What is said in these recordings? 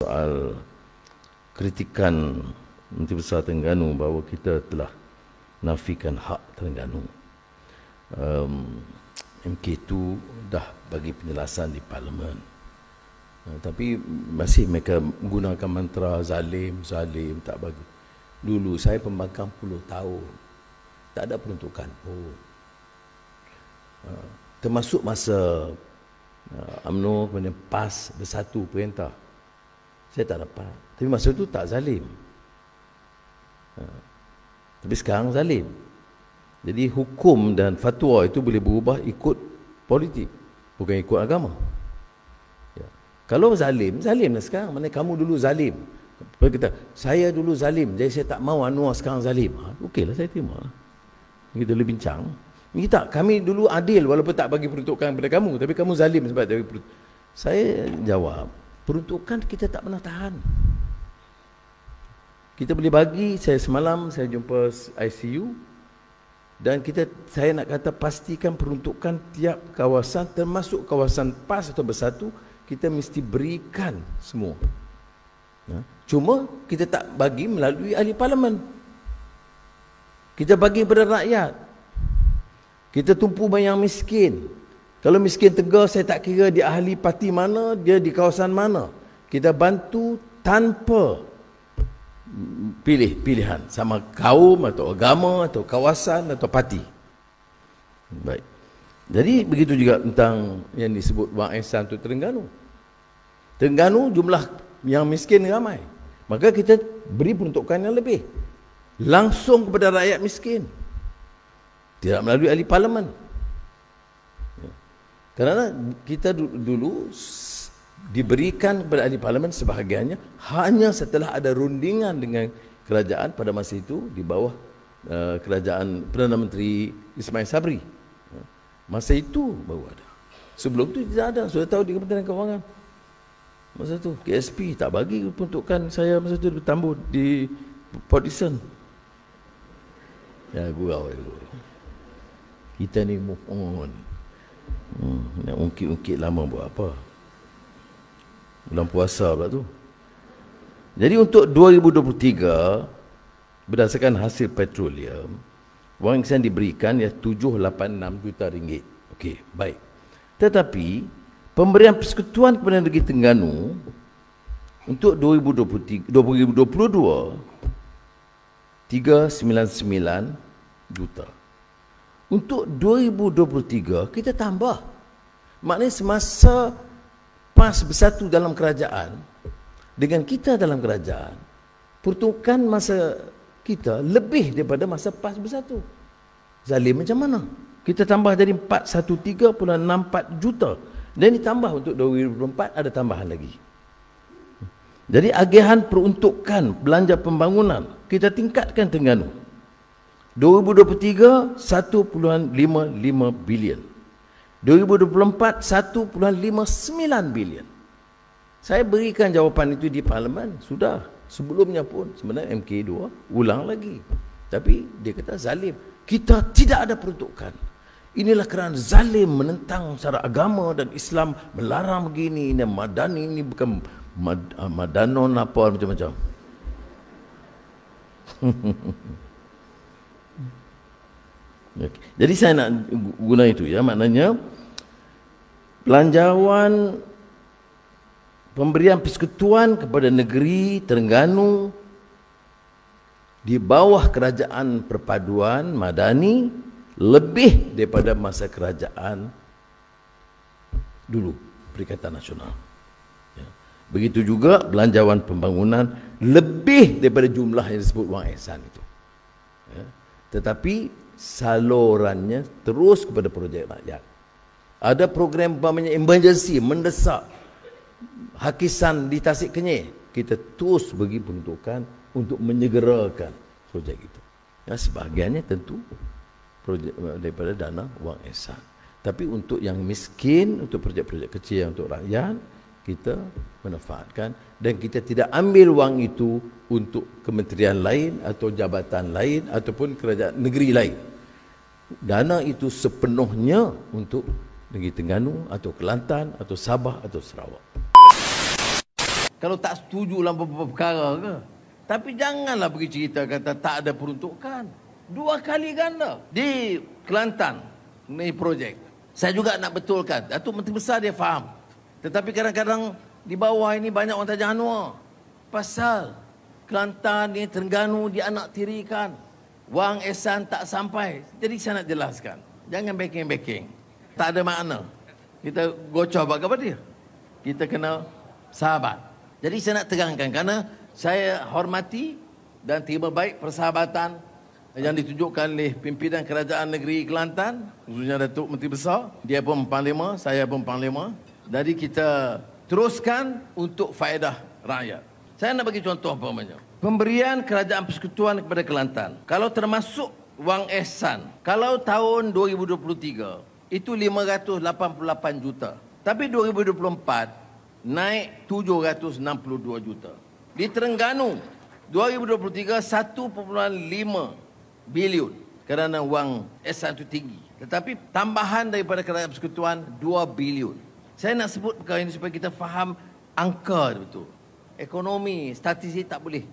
soal kritikan Menteri Besar Terengganu bahawa kita telah nafikan hak Terengganu. MK2 dah bagi penjelasan di Parlimen, tapi masih mereka menggunakan mantra zalim, zalim, tak bagi. Dulu saya pembangkang puluh tahun, tak ada peruntukan pun. Termasuk masa UMNO kemudian PAS bersatu perintah, saya tak dapat. Tapi masa itu tak zalim. Tapi sekarang zalim. Jadi hukum dan fatwa itu boleh berubah ikut politik, bukan ikut agama. Ya. Kalau zalim, zalimlah sekarang. Mana kamu dulu zalim. Kita, saya dulu zalim, jadi saya tak mau Anwar sekarang zalim. Okeylah, saya terima. Kita boleh bincang. Kita, kami dulu adil walaupun tak bagi peruntukan kepada kamu, tapi kamu zalim sebab tak bagi peruntukan. Saya jawab, peruntukan kita tak pernah tahan. Kita boleh bagi, semalam saya jumpa ICU, dan saya nak kata pastikan peruntukan tiap kawasan, termasuk kawasan PAS atau bersatu, kita mesti berikan semua. Cuma kita tak bagi melalui ahli parlimen. Kita bagi kepada rakyat. Kita tumpu yang miskin. Kalau miskin Tegar, saya tak kira dia ahli parti mana, dia di kawasan mana. Kita bantu tanpa pilihan sama kaum atau agama atau kawasan atau parti. Baik. Jadi begitu juga tentang yang disebut Wang Ehsan untuk Terengganu. Terengganu jumlah yang miskin ramai. Maka kita beri peruntukan yang lebih langsung kepada rakyat miskin. Tidak melalui ahli parlimen. Kerana kita dulu diberikan kepada ahli parlimen sebahagiannya hanya setelah ada rundingan dengan kerajaan pada masa itu di bawah kerajaan Perdana Menteri Ismail Sabri. Masa itu baru ada. Sebelum itu tidak ada. Sudah tahu di Kementerian Kewangan. Masa itu KSP tak bagi peruntukan saya masa itu bertambah di Port Dickson. Ya gurau itu. Kita ni move on. Nak ungkit-ungkit lama buat apa? Bulan puasa pula tu. Jadi untuk 2023 berdasarkan hasil petroleum, wang yang diberikan ya 786 juta ringgit. Okey, baik. Tetapi pemberian persekutuan kepada negeri Terengganu untuk 2022 399 juta. Untuk 2023 kita tambah. Maknanya semasa PAS bersatu dalam kerajaan dengan kita dalam kerajaan, peruntukan masa kita lebih daripada masa PAS bersatu. Zalim macam mana? Kita tambah jadi 413.64 juta. Dan ditambah untuk 2024 ada tambahan lagi. Jadi agihan peruntukan belanja pembangunan kita tingkatkan Terengganu. 2023 1.55 bilion. 2024 1.59 bilion. Saya berikan jawapan itu di parlimen sudah. Sebelumnya pun sebenarnya MK2 ulang lagi. Tapi dia kata zalim. Kita tidak ada peruntukan. Inilah kerana zalim menentang secara agama dan Islam, melarang begini, ini madani, ini bukan madanon apa macam-macam. Okay. Jadi saya nak guna itu ya, maknanya belanjawan pemberian persekutuan kepada negeri Terengganu di bawah kerajaan perpaduan Madani lebih daripada masa kerajaan dulu Perikatan Nasional. Ya. Begitu juga belanjawan pembangunan lebih daripada jumlah yang disebut Wang Ehsan itu. Ya. Tetapi salurannya terus kepada projek rakyat. Ada program umpamanya emergency, mendesak, hakisan di Tasik Kenyir, kita terus bagi peruntukan untuk menyegerakan projek itu. Ya, sebahagiannya tentu projek daripada dana Wang Ehsan. Tapi untuk yang miskin, untuk projek-projek kecil untuk rakyat, kita manfaatkan dan kita tidak ambil wang itu untuk kementerian lain atau jabatan lain ataupun kerajaan negeri lain. Dana itu sepenuhnya untuk negeri Terengganu atau Kelantan atau Sabah atau Sarawak. kalau tak setuju dalam beberapa perkara ke. Tapi janganlah pergi cerita kata tak ada peruntukan. 2 kali ganda di Kelantan ni projek. Saya juga nak betulkan. Datuk Menteri Besar dia faham. Tetapi kadang-kadang di bawah ini banyak orang tajam hanua. Pasal Kelantan ni, Terengganu dianak tirikan. Wang Ehsan tak sampai. Jadi saya nak jelaskan. Jangan backing-backing. Tak ada makna. Kita gocor kepada dia. Kita kena sahabat. Jadi saya nak terangkan kerana saya hormati dan terima baik persahabatan yang ditunjukkan oleh pimpinan Kerajaan Negeri Kelantan, khususnya Datuk Menteri Besar. Dia pun Panglima, saya pun Panglima. Jadi kita teruskan untuk faedah rakyat. Saya nak bagi contoh umpamanya. Pemberian Kerajaan Persekutuan kepada Kelantan. Kalau termasuk Wang Ehsan, kalau tahun 2023 itu 588 juta. Tapi 2024 naik 762 juta. Di Terengganu 2023 1.5 bilion kerana wang Ehsan itu tinggi. Tetapi tambahan daripada Kerajaan Persekutuan 2 bilion. Saya nak sebut perkara ini supaya kita faham angka betul. Ekonomi, statistik tak boleh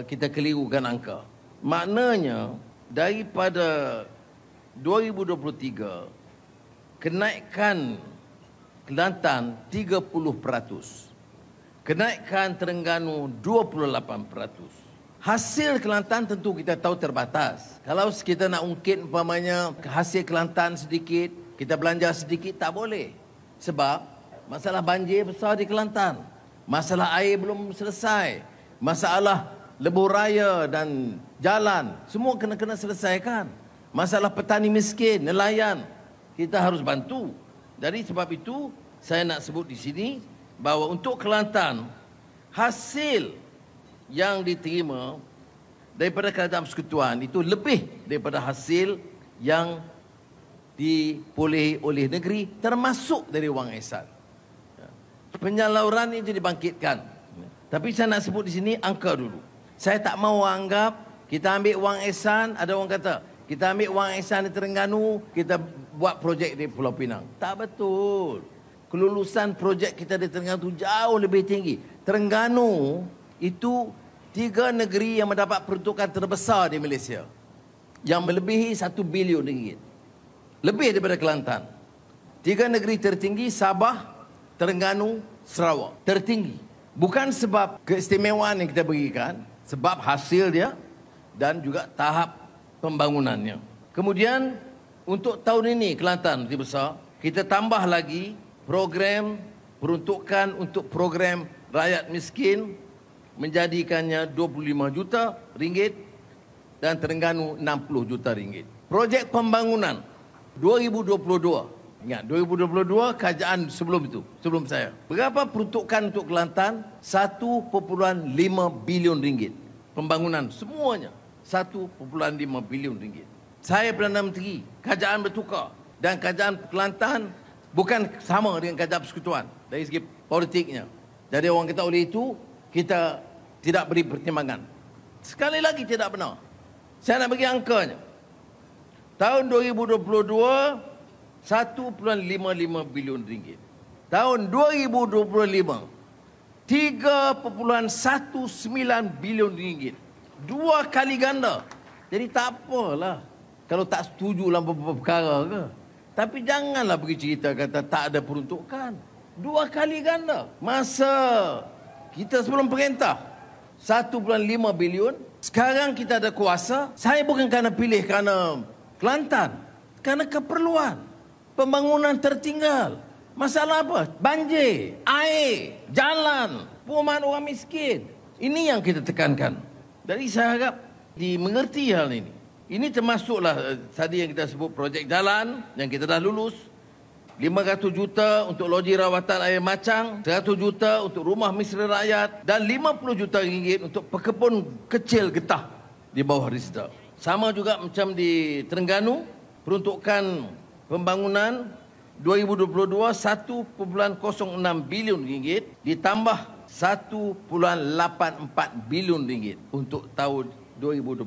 kita kelirukan angka. Maknanya daripada 2023 kenaikan Kelantan 30%. Kenaikan Terengganu 28%. Hasil Kelantan tentu kita tahu terbatas. Kalau kita nak ungkit umpamanya hasil Kelantan sedikit, kita belanja sedikit, tak boleh. Sebab masalah banjir besar di Kelantan. Masalah air belum selesai. Masalah lebuh raya dan jalan, semua kena selesaikan. Masalah petani miskin, nelayan, kita harus bantu. Jadi sebab itu saya nak sebut di sini bahawa untuk Kelantan, hasil yang diterima daripada Kerajaan Persekutuan itu lebih daripada hasil yang diperolehi oleh negeri, termasuk dari wang Ehsan. Penyaluran itu dibangkitkan. Tapi saya nak sebut di sini angka dulu. Saya tak mahu anggap kita ambil wang Ehsan, ada orang kata kita ambil wang Ehsan di Terengganu, kita buat projek di Pulau Pinang. Tak betul. Kelulusan projek kita di Terengganu itu jauh lebih tinggi. Terengganu itu 3 negeri yang mendapat peruntukan terbesar di Malaysia, yang melebihi 1 bilion ringgit. Lebih daripada Kelantan. 3 negeri tertinggi, Sabah, Terengganu, Sarawak. Tertinggi. Bukan sebab keistimewaan yang kita berikan, sebab hasil dia dan juga tahap pembangunannya. Kemudian untuk tahun ini Kelantan lebih besar, kita tambah lagi program peruntukan untuk program rakyat miskin, menjadikannya 25 juta ringgit dan Terengganu 60 juta ringgit. Projek pembangunan 2022. Ingat, 2022 kerajaan sebelum itu, sebelum saya. Berapa peruntukan untuk Kelantan? 1.5 bilion ringgit. Pembangunan semuanya 1.5 bilion ringgit. Saya Perdana Menteri, kerajaan bertukar. Dan kerajaan Kelantan bukan sama dengan Kerajaan Persekutuan dari segi politiknya. Jadi orang kata oleh itu, kita tidak beri pertimbangan. Sekali lagi tidak benar. Saya nak bagi angkanya. Tahun 2022, 1.55 bilion ringgit. Tahun 2025, 3.19 bilion ringgit. 2 kali ganda. Jadi tak apalah kalau tak setuju dalam beberapa perkara ke. Tapi janganlah pergi cerita kata tak ada peruntukan. 2 kali ganda. Masa kita sebelum perintah 1.5 bilion, sekarang kita ada kuasa. Saya bukan kerana pilih kerana Kelantan, kerana keperluan. Pembangunan tertinggal. Masalah apa? Banjir, air, jalan, perumahan orang miskin. Ini yang kita tekankan. Jadi saya harap dimengerti hal ini. Ini termasuklah tadi yang kita sebut projek jalan yang kita dah lulus. 500 juta untuk loji rawatan air macang, 100 juta untuk rumah mesra rakyat dan 50 juta ringgit untuk pekebun kecil getah di bawah Risda. Sama juga macam di Terengganu, peruntukan pembangunan 2022 1.06 bilion ringgit ditambah 1.84 bilion ringgit untuk tahun 2025.